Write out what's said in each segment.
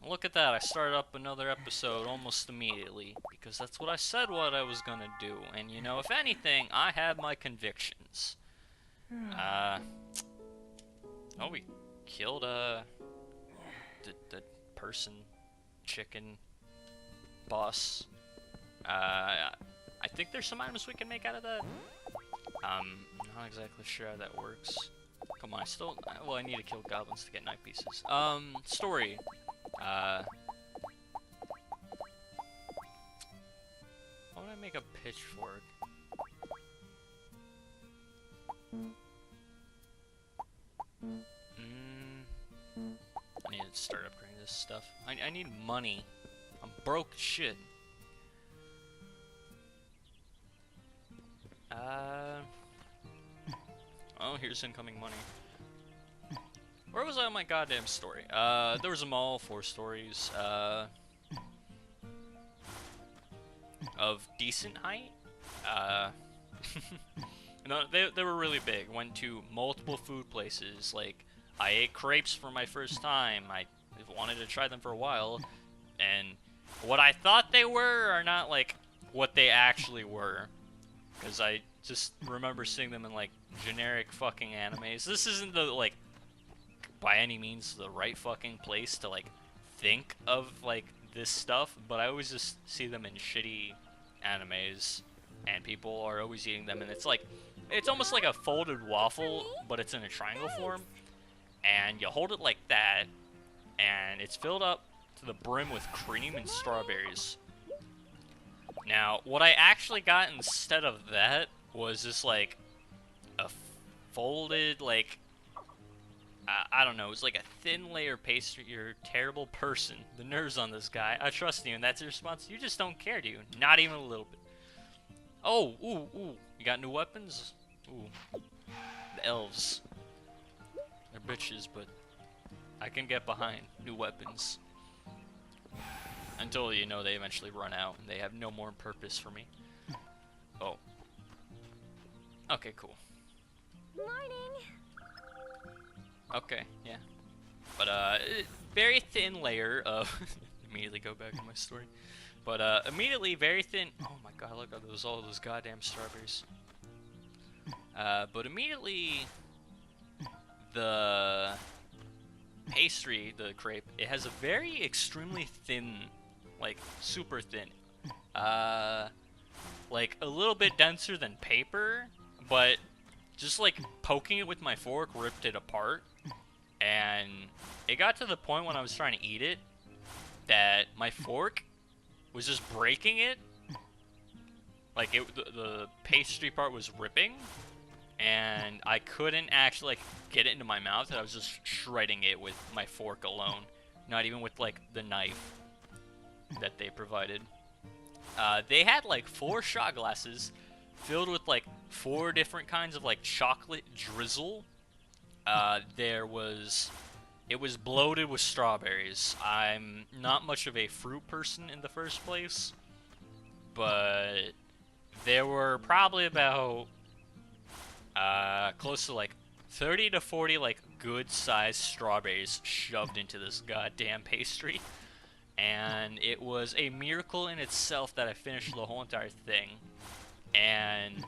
Look at that, I started up another episode almost immediately, because that's what I said what I was gonna do, and you know, if anything, I have my convictions. Uh, oh, we killed, the person, chicken, boss. I think there's some items we can make out of that. Not exactly sure how that works. Come on, well, I need to kill goblins to get knife pieces. Story. Why would I make a pitchfork? I need to start upgrading this stuff. I need money. I'm broke as shit. Oh, here's incoming money. Where was I on my goddamn story? There was a mall, 4 stories, of decent height. No, they were really big. Went to multiple food places. Like, I ate crepes for my first time. I wanted to try them for a while, and what I thought they were are not like what they actually were. Because I just remember seeing them in like generic fucking animes. This isn't the like by any means the right fucking place to like think of like this stuff, but I always just see them in shitty animes, and people are always eating them, and it's almost like a folded waffle, but it's in a triangle form, and you hold it like that, and it's filled up to the brim with cream and strawberries. Now, what I actually got instead of that was just like a folded, like, I don't know, it was like a thin layer pastry. You're a terrible person. The nerves on this guy. I trust you, and that's your response. You just don't care, do you? Not even a little bit. Oh, ooh, ooh. You got new weapons? Ooh. The elves. They're bitches, but I can get behind new weapons. Until, you know, they eventually run out and they have no more purpose for me. Oh. Okay, cool. Morning. Okay, yeah. But, very thin layer of... immediately go back to my story. But, immediately very thin... Oh my god, look at all those goddamn strawberries. But immediately... The... pastry, the crepe, it has a very extremely thin... like, super thin. Like, a little bit denser than paper, but just, like, poking it with my fork ripped it apart. And it got to the point when I was trying to eat it that my fork was just breaking it. Like, the pastry part was ripping, and I couldn't actually, like, get it into my mouth. I was just shredding it with my fork alone, not even with, like, the knife that they provided. They had like 4 shot glasses filled with like 4 different kinds of like chocolate drizzle. It was bloated with strawberries. I'm not much of a fruit person in the first place, but there were probably about close to like 30 to 40 like good sized strawberries shoved into this goddamn pastry. And it was a miracle in itself that I finished the whole entire thing. And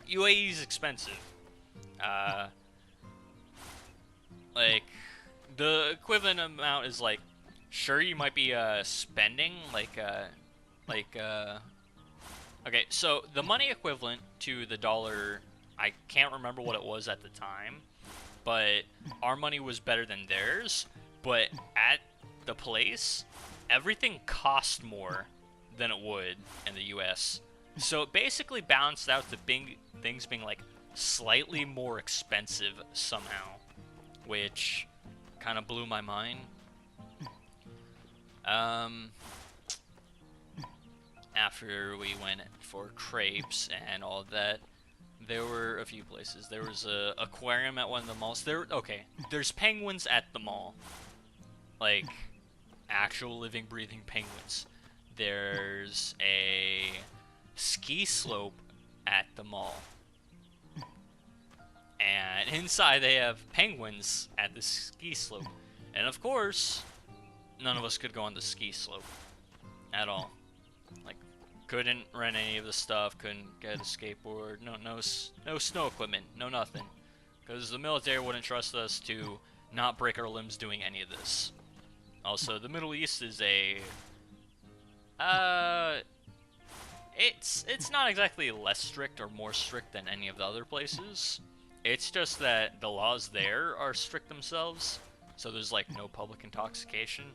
UAE is expensive. Like, the equivalent amount is like, sure, you might be spending okay, so the money equivalent to the dollar, I can't remember what it was at the time, but our money was better than theirs. But at the place, everything cost more than it would in the US. So it basically balanced out to things being like slightly more expensive somehow, which kind of blew my mind. After we went for crepes and all that, there were a few places. There was a aquarium at one of the malls. There's penguins at the mall. Like, actual living, breathing penguins. There's a ski slope at the mall. And inside they have penguins at the ski slope. And of course, none of us could go on the ski slope at all. Like, couldn't rent any of the stuff, couldn't get a skateboard, no snow equipment, no nothing. Because the military wouldn't trust us to not break our limbs doing any of this. Also, the Middle East is it's not exactly less strict or more strict than any of the other places. It's just that the laws there are strict themselves, so there's like no public intoxication.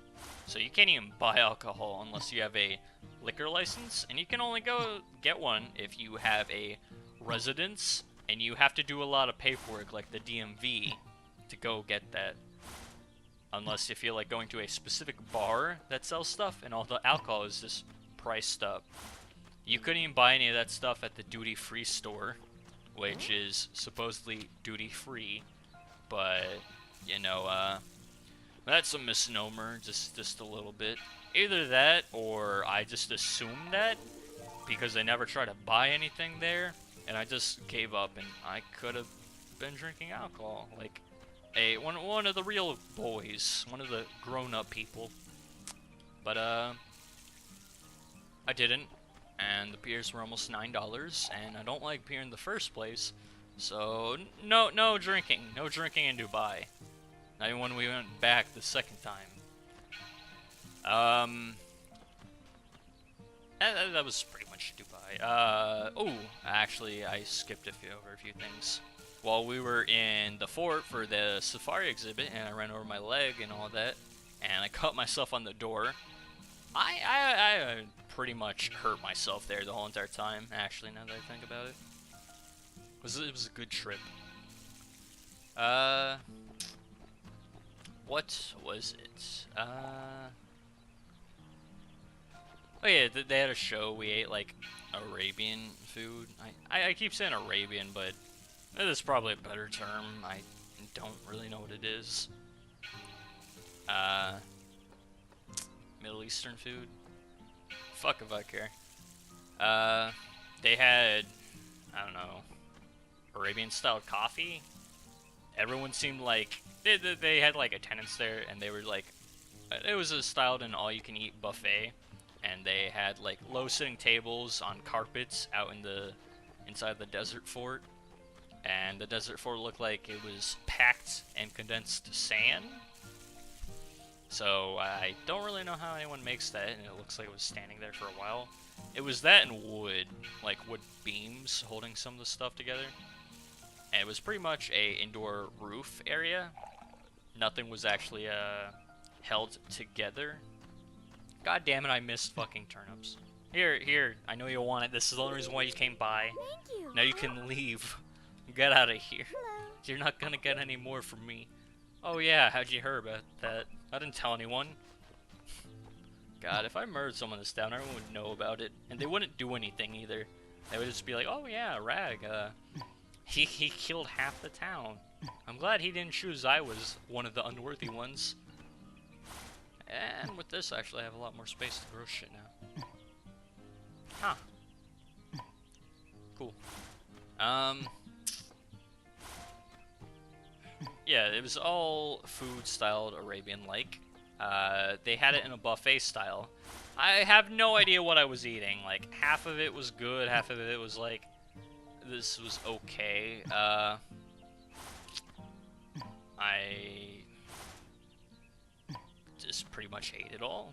So you can't even buy alcohol unless you have a liquor license, and you can only go get one if you have a residence, and you have to do a lot of paperwork like the DMV to go get that. Unless you feel like going to a specific bar that sells stuff and all the alcohol is just priced up. You couldn't even buy any of that stuff at the duty-free store, which is supposedly duty-free, but, you know, that's a misnomer, just a little bit. Either that, or I just assumed that, because I never tried to buy anything there, and I just gave up, and I could have been drinking alcohol, like, one of the real boys, one of the grown-up people. But, I didn't, and the beers were almost $9, and I don't like beer in the first place, so no drinking in Dubai. Not even when we went back the second time. That was pretty much Dubai. Oh, actually, I skipped over a few things. While we were in the fort for the safari exhibit, and I ran over my leg and all that, and I cut myself on the door. I pretty much hurt myself there the whole entire time, actually, now that I think about it. It was a good trip. What was it? Oh yeah, they had a show. We ate like Arabian food. I keep saying Arabian, but that is probably a better term. I don't really know what it is. Middle Eastern food? Fuck if I care. They had, I don't know, Arabian style coffee. Everyone seemed like, they had like attendants there, and they were like, it was a styled and all-you-can-eat buffet, and they had like low-sitting tables on carpets out inside the desert fort, and the desert fort looked like it was packed and condensed sand. So I don't really know how anyone makes that, and it looks like it was standing there for a while. It was that and wood, like wood beams holding some of the stuff together. And it was pretty much a indoor roof area. Nothing was actually held together. God damn it, I missed fucking turnips. Here, I know you want it. This is the only reason why you came by. Thank you. Now you can leave. Get out of here. Hello. You're not gonna get any more from me. Oh yeah, how'd you hear about that? I didn't tell anyone. God, if I murdered someone in this town, everyone would know about it. And they wouldn't do anything either. They would just be like, oh yeah, Rag, he killed half the town. I'm glad he didn't choose I was one of the unworthy ones. And with this, actually, I have a lot more space to grow shit now. Huh. Cool. Yeah, it was all food-styled Arabian-like. They had it in a buffet style. I have no idea what I was eating. Like, half of it was good, half of it was like, this was okay. I just pretty much ate it all.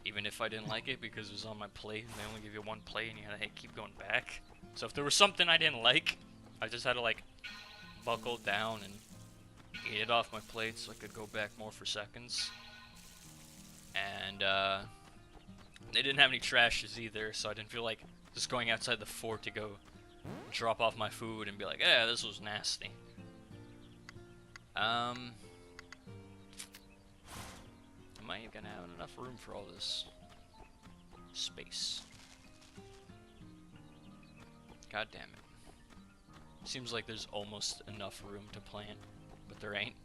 Even if I didn't like it because it was on my plate, and they only give you one plate and you had to keep going back. So if there was something I didn't like, I just had to like, buckle down and eat it off my plate so I could go back more for seconds. And they didn't have any trashes either, so I didn't feel like just going outside the fort to go drop off my food and be like, yeah, this was nasty. Am I even gonna have enough room for all this space? God damn it. Seems like there's almost enough room to plant, but there ain't.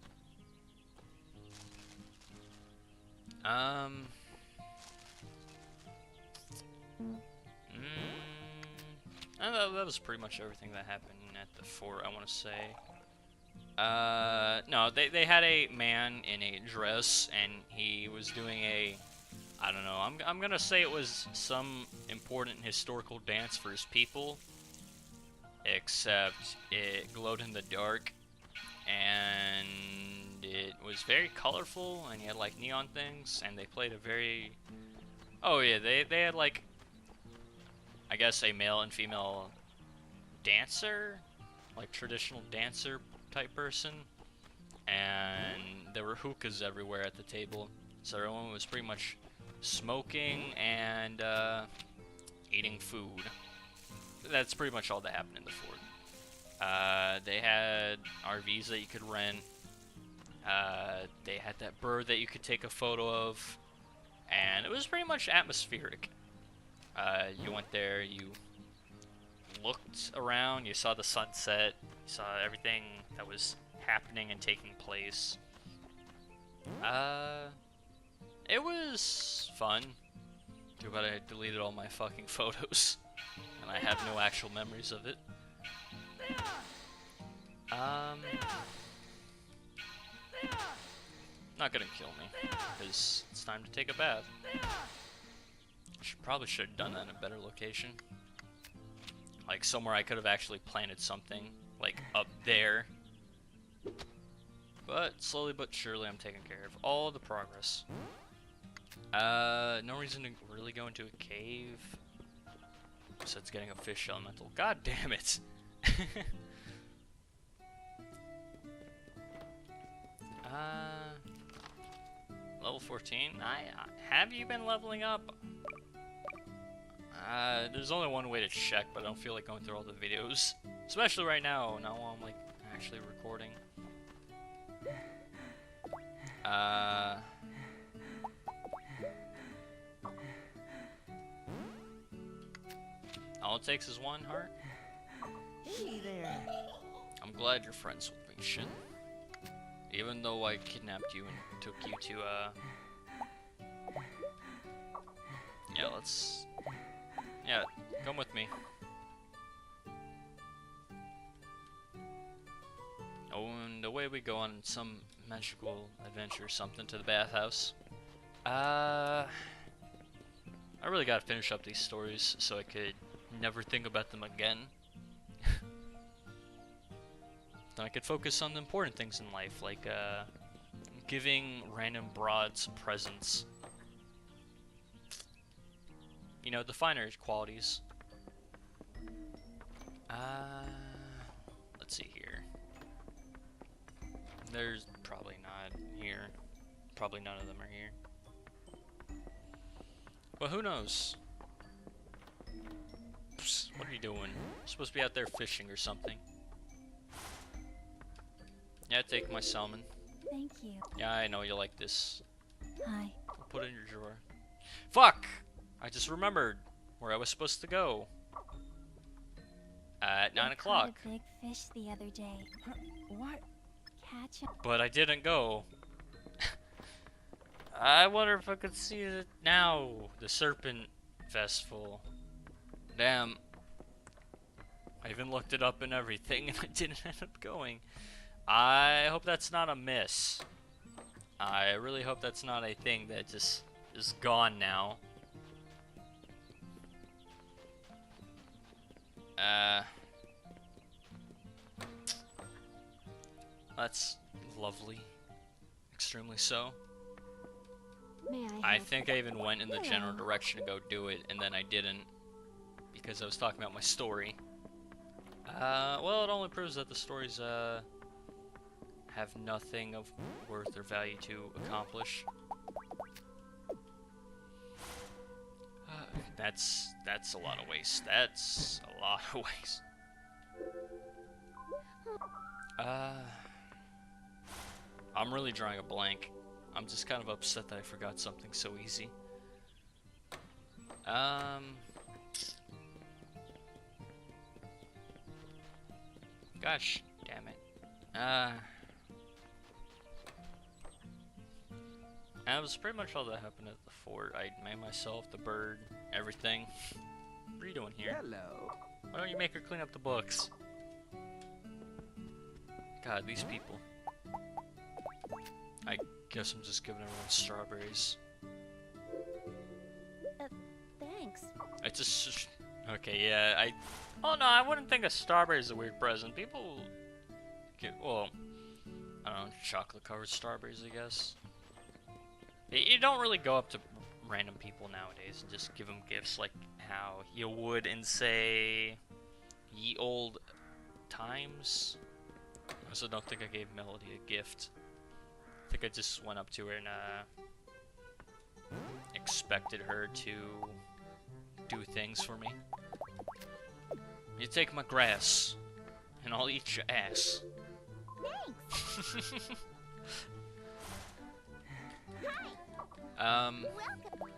That was pretty much everything that happened at the fort, I want to say. No, they had a man in a dress, and he was doing a, I don't know, I'm gonna say it was some important historical dance for his people, except it glowed in the dark, and it was very colorful, and he had like neon things, and they played a very, oh yeah, they had like, I guess a male and female dancer, like traditional dancer type person, and there were hookahs everywhere at the table, so everyone was pretty much smoking and eating food. That's pretty much all that happened in the fort. They had RVs that you could rent. They had that bird that you could take a photo of, and it was pretty much atmospheric. You went there, you looked around, you saw the sunset, you saw everything that was happening and taking place. It was fun. Too bad I deleted all my fucking photos, and I have no actual memories of it. Not gonna kill me, because it's time to take a bath. Probably should have done that in a better location. Like somewhere I could have actually planted something, like up there. But slowly but surely I'm taking care of all the progress. No reason to really go into a cave. Besides getting a fish elemental. God damn it! Level 14. Have you been leveling up? There's only one way to check, but I don't feel like going through all the videos. Especially right now while I'm like actually recording. All it takes is one heart. Hey there. I'm glad you're friends with me, Shin. Even though I kidnapped you and took you to, yeah, come with me. Oh, and away we go on some magical adventure or something to the bathhouse. I really gotta finish up these stories so I could never think about them again. Then I could focus on the important things in life, like giving random broads presents. You know, the finer qualities. Let's see here. There's probably not here. Probably none of them are here. But who knows? Psst, what are you doing? You're supposed to be out there fishing or something. Yeah, take my salmon. Thank you. Yeah, I know you like this. Hi. I'll put it in your drawer. Fuck! I just remembered where I was supposed to go. At 9 o'clock. I caught a big fish the other day. What? Catch him. But I didn't go. I wonder if I could see it now. The Serpent Festival. Damn. I even looked it up and everything, and I didn't end up going. I hope that's not a miss. I really hope that's not a thing that just is gone now. That's lovely. Extremely so. May I? I think I even went in the general direction to go do it, and then I didn't. Because I was talking about my story. Well, it only proves that the stories, have nothing of worth or value to accomplish. That's a lot of waste. That's a lot of waste. I'm really drawing a blank. I'm just kind of upset that I forgot something so easy. Gosh, damn it. That was pretty much all that happened at the fort. I made myself, the bird, everything. What are you doing here? Hello. Why don't you make her clean up the books? God, these people. I guess I'm just giving everyone strawberries. Thanks. I just... Okay, yeah, Oh no, I wouldn't think a strawberry is a weird present. People get... Well, I don't know, chocolate-covered strawberries, I guess. You don't really go up to random people nowadays and just give them gifts like how you would in, say, ye old times. I also don't think I gave Melody a gift. I think I just went up to her and expected her to do things for me. You take my grass, and I'll eat your ass. Thanks. Um, Welcome.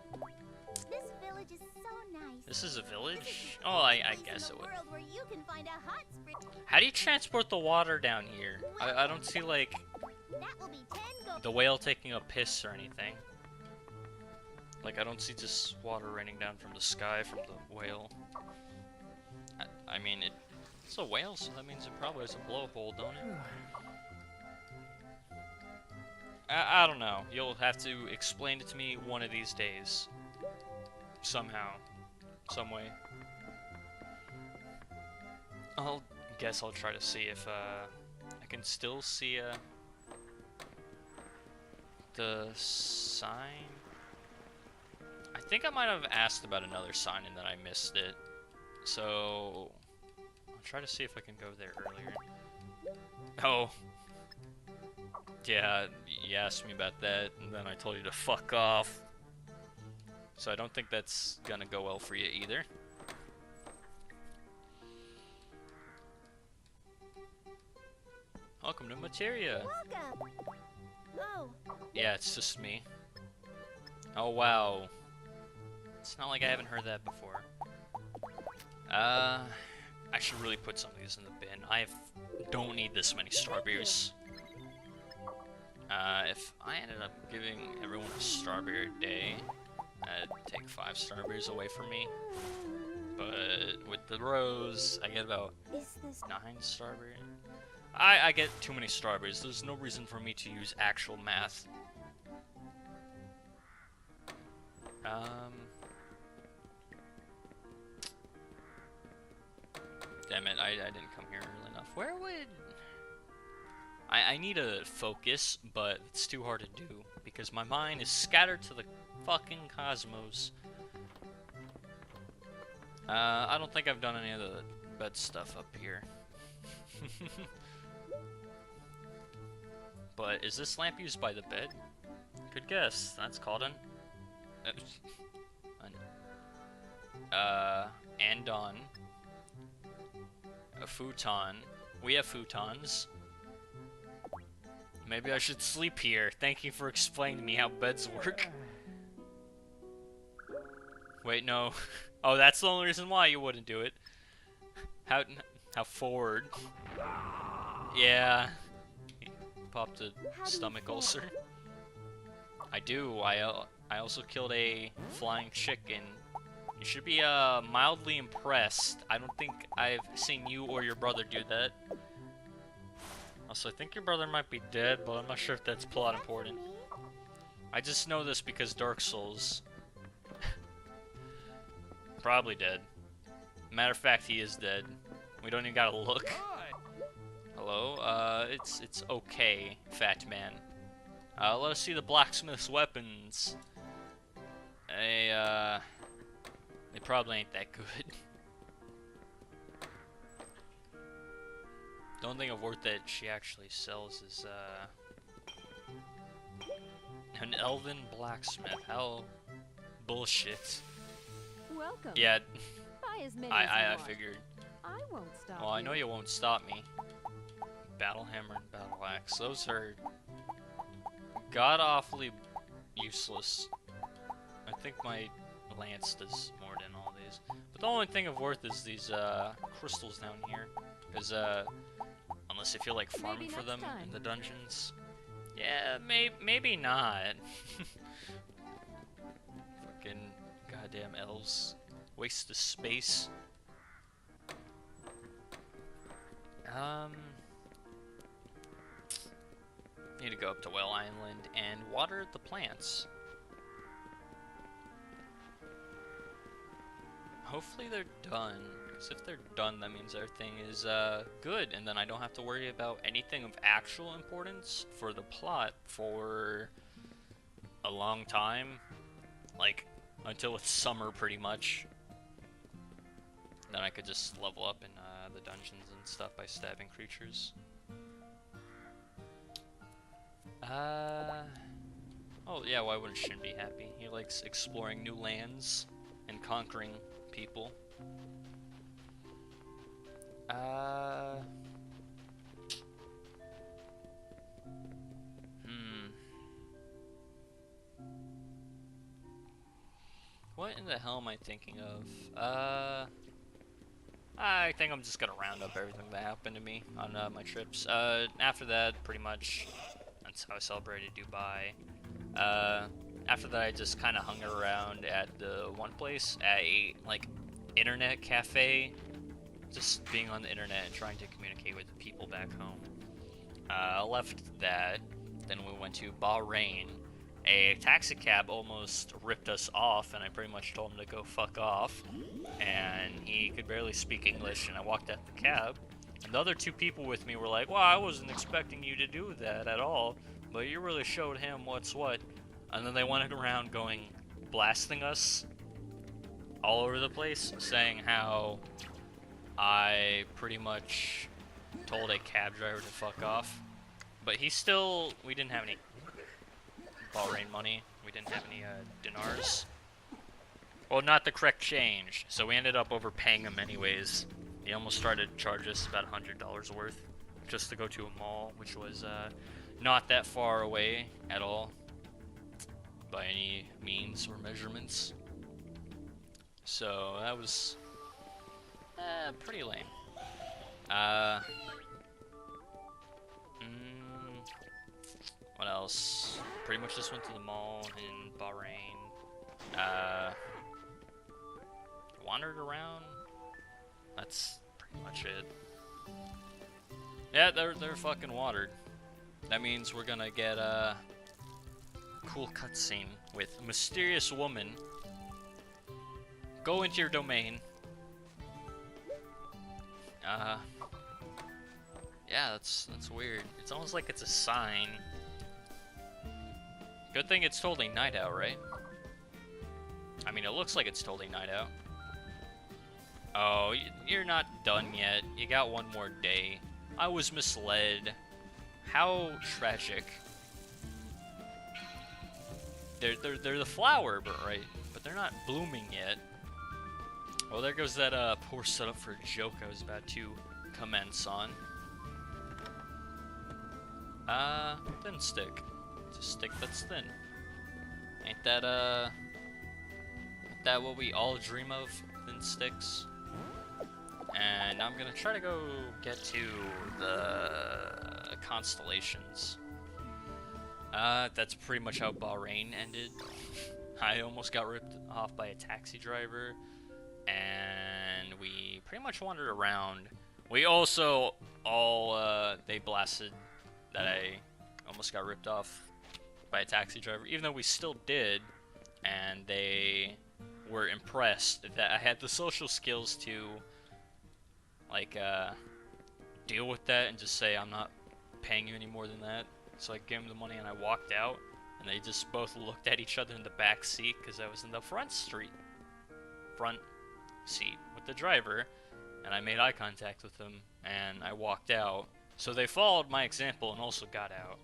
This village is so nice. this is a village? Oh, I guess it would. World where you can find a hot spring. How do you transport the water down here? I don't see, like, That will be 10 gold. the whale taking a piss or anything. Like, I don't see just water raining down from the sky from the whale. I mean, it's a whale, so that means it probably has a blowhole, don't it? I don't know. You'll have to explain it to me one of these days. Somehow. Some way. Guess I'll try to see if, I can still see, the sign. I think I might have asked about another sign and then I missed it. So, I'll try to see if I can go there earlier. Oh. Yeah, you asked me about that, and then I told you to fuck off. So I don't think that's gonna go well for you either. Welcome to Materia. Welcome. Oh, Yeah, it's just me. Oh wow. It's not like I haven't heard that before. I should really put some of these in the bin. Don't need this many strawberries. If I ended up giving everyone a strawberry a day, I'd take 5 strawberries away from me. But with the rose, I get about is this 9 strawberries. I get too many strawberries. There's no reason for me to use actual math. Damn it, I didn't come here early enough. Where would... I need to focus, but it's too hard to do, because my mind is scattered to the fucking cosmos. I don't think I've done any of the bed stuff up here. But is this lamp used by the bed? Good guess. That's called an andon. A futon. We have futons. Maybe I should sleep here. Thank you for explaining to me how beds work. Wait, no. Oh, that's the only reason why you wouldn't do it. How forward? Yeah. Popped a stomach ulcer. I do. I also killed a flying chicken. You should be mildly impressed. I don't think I've seen you or your brother do that. Also, I think your brother might be dead, but I'm not sure if that's plot important. I just know this because Dark Souls. Probably dead. Matter of fact, he is dead. We don't even gotta look. Hello? It's okay, fat man. Let us see the blacksmith's weapons. They probably ain't that good. The only thing of worth that she actually sells is, an elven blacksmith. How bullshit. Welcome. Yeah, Buy as many as I you want. figured. I won't stop. Well, I know you won't stop me. Battle hammer and battle axe. Those are god-awfully useless. I think my lance does more than all these. But the only thing of worth is these crystals down here. Because unless you feel like farming Maybe for them next time. in the dungeons. Yeah, maybe not. Fucking goddamn elves. Waste of space. Need to go up to Whale Island and water the plants. Hopefully they're done, because if they're done, that means everything is good, and then I don't have to worry about anything of actual importance for the plot for a long time, like until it's summer pretty much. Then I could just level up in the dungeons and stuff by stabbing creatures. Oh yeah, why wouldn't Shin be happy? He likes exploring new lands and conquering people. What in the hell am I thinking of? I think I'm just gonna round up everything that happened to me on my trips. After that, pretty much, that's how I celebrated Dubai. After that, I just kind of hung around at the one place, at a, like, internet cafe, just being on the internet and trying to communicate with the people back home. Left that, then we went to Bahrain. A taxi cab almost ripped us off, and I pretty much told him to go fuck off, and he could barely speak English, and I walked out the cab, and the other two people with me were like, well, I wasn't expecting you to do that at all, but you really showed him what's what. And then they went around blasting us all over the place, saying how I pretty much told a cab driver to fuck off. But we didn't have any Bahrain money. We didn't have any dinars. Well, not the correct change, so we ended up overpaying him anyways. He almost started to charge us about $100 worth just to go to a mall, which was not that far away at all by any means or measurements. So that was pretty lame. What else? Pretty much just went to the mall in Bahrain. Wandered around. That's pretty much it. Yeah, they're fucking watered. That means we're gonna get a cool cutscene with mysterious woman. Go into your domain. Yeah, that's weird. It's almost like it's a sign. Good thing it's totally night out, right? I mean, it looks like it's totally night out. Oh, you're not done yet. You got one more day. I was misled. How tragic. They're the flower, right? But they're not blooming yet. Well, there goes that poor setup for a joke I was about to commence on. Thin stick. It's a stick that's thin. Ain't that what we all dream of? Thin sticks. And I'm gonna try to go get to the constellations. That's pretty much how Bahrain ended. I almost got ripped off by a taxi driver, and we pretty much wandered around. We also they blasted that I almost got ripped off by a taxi driver, even though we still did, and they were impressed that I had the social skills to, like, deal with that and just say, I'm not paying you any more than that. So I gave them the money and I walked out, and they just both looked at each other in the back seat because I was in the front seat with the driver, and I made eye contact with them, and I walked out. So they followed my example and also got out,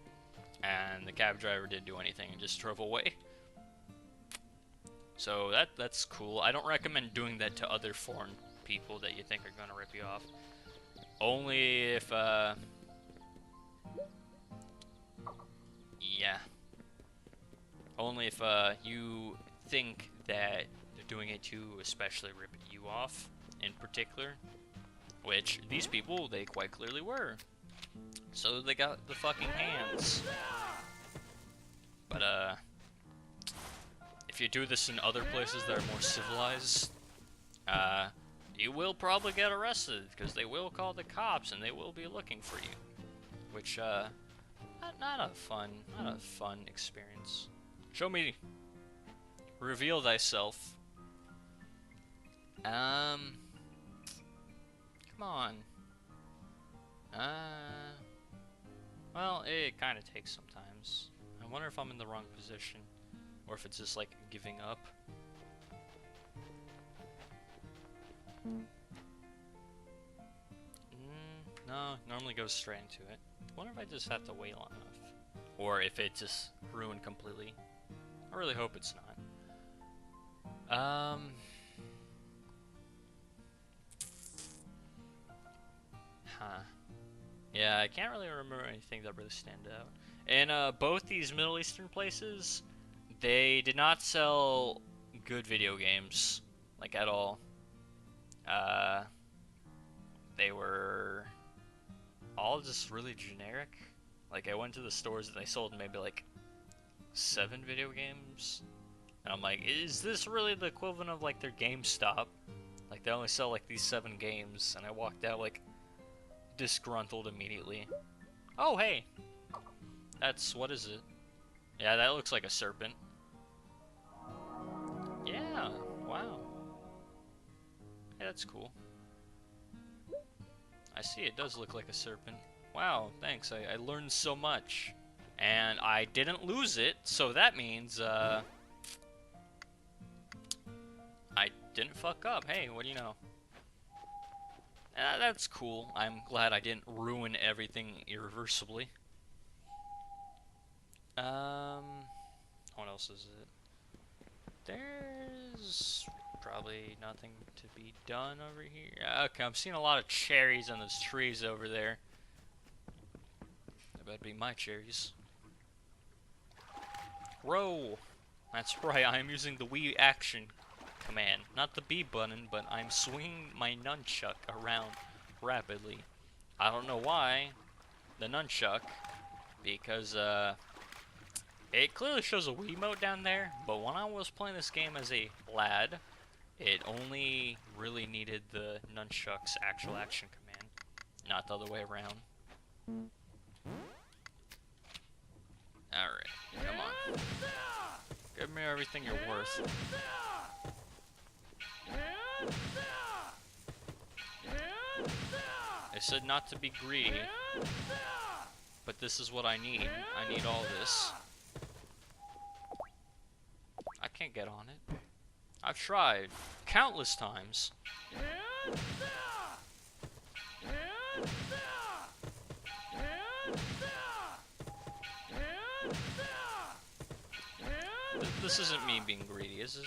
and the cab driver didn't do anything and just drove away. So that's cool. I don't recommend doing that to other foreign people that you think are gonna rip you off. Only if yeah. Only if you think that they're doing it to especially rip you off in particular, which these people, they quite clearly were. So they got the fucking hands. But if you do this in other places that are more civilized, you will probably get arrested, because they will call the cops and they will be looking for you. Which, not a fun experience. Show me. Reveal thyself. Come on. Well, it kind of takes sometimes. I wonder if I'm in the wrong position, or if it's just like giving up. No, normally goes straight into it. I wonder if I just have to wait long enough, or if it just ruined completely. I really hope it's not. Yeah, I can't really remember anything that really stand out. And both these Middle Eastern places, they did not sell good video games, like at all. They were all just really generic. Like I went to the stores and they sold maybe like 7 video games. And I'm like, is this really the equivalent of like their GameStop? Like they only sell like these 7 games, and I walked out like disgruntled immediately. Oh hey, what is it? Yeah, that looks like a serpent. Yeah, wow. Hey, that's cool. I see, it does look like a serpent. Wow, thanks, I learned so much. And I didn't lose it, so that means, I didn't fuck up. Hey, what do you know? That's cool. I'm glad I didn't ruin everything irreversibly. What else is it? There's probably nothing to be done over here. Okay, I'm seeing a lot of cherries on those trees over there. That better be my cherries. Row! That's right, I am using the Wii action command. Not the B button, but I'm swinging my nunchuck around rapidly. I don't know why. The nunchuck. Because, it clearly shows a Wiimote down there, but when I was playing this game as a lad, it only really needed the nunchuck's actual action command, not the other way around. Alright, come on. Give me everything you're worth. I said not to be greedy, but this is what I need. I need all this. I can't get on it. I've tried countless times. This isn't me being greedy, is it?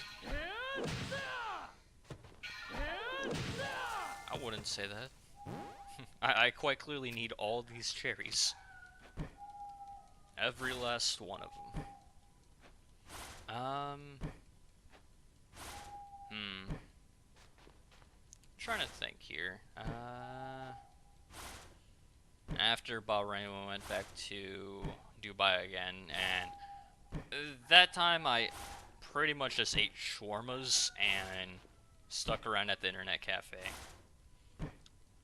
I wouldn't say that. I quite clearly need all these cherries. Every last one of them. Trying to think here. After Bahrain, we went back to Dubai again, and that time I pretty much just ate shawarmas and stuck around at the internet cafe.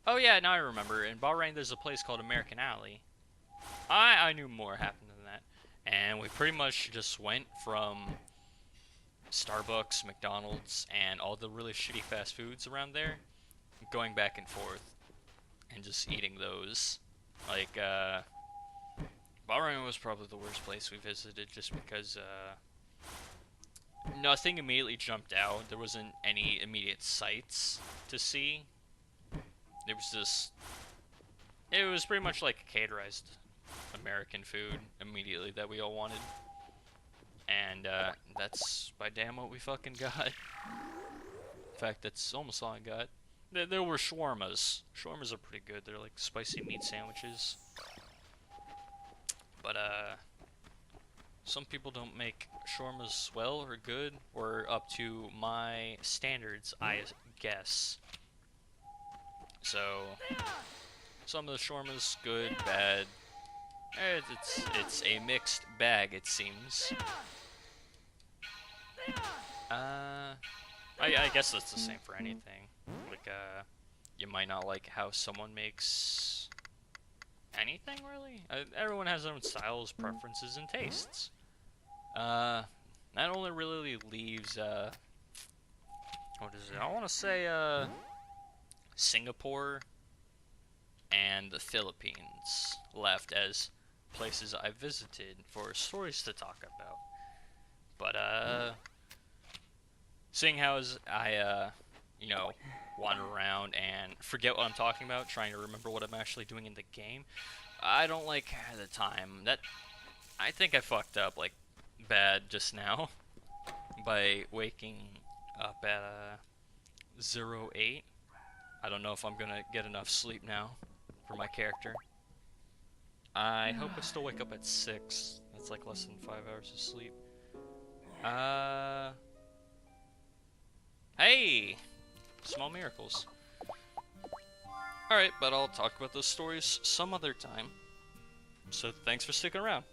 Oh yeah, now I remember. In Bahrain, there's a place called American Alley. I knew more happened than that. And we pretty much just went from Starbucks, McDonald's, and all the really shitty fast foods around there, going back and forth, and just eating those. Like, Bahrain was probably the worst place we visited, just because, nothing immediately jumped out. There wasn't any immediate sights to see. It was pretty much like a caterized American food immediately that we all wanted. And, that's by damn what we fucking got. In fact, that's almost all I got. There were shawarmas. Shawarmas are pretty good. They're like spicy meat sandwiches. But, some people don't make shawarmas well or good, or up to my standards, I guess. So, some of the shawarmas good, bad. It's a mixed bag, it seems. I guess that's the same for anything. Like, you might not like how someone makes anything really. Everyone has their own styles, preferences, and tastes. That only really leaves what is it? I want to say Singapore and the Philippines left as places I visited for stories to talk about. But seeing how I you know, wander around and forget what I'm talking about, trying to remember what I'm actually doing in the game, I don't like the time. I think I fucked up like bad just now by waking up at 08. I don't know if I'm gonna get enough sleep now for my character. I hope I still wake up at 6. That's like less than 5 hours of sleep. Hey! Small miracles. Alright, but I'll talk about those stories some other time. So thanks for sticking around.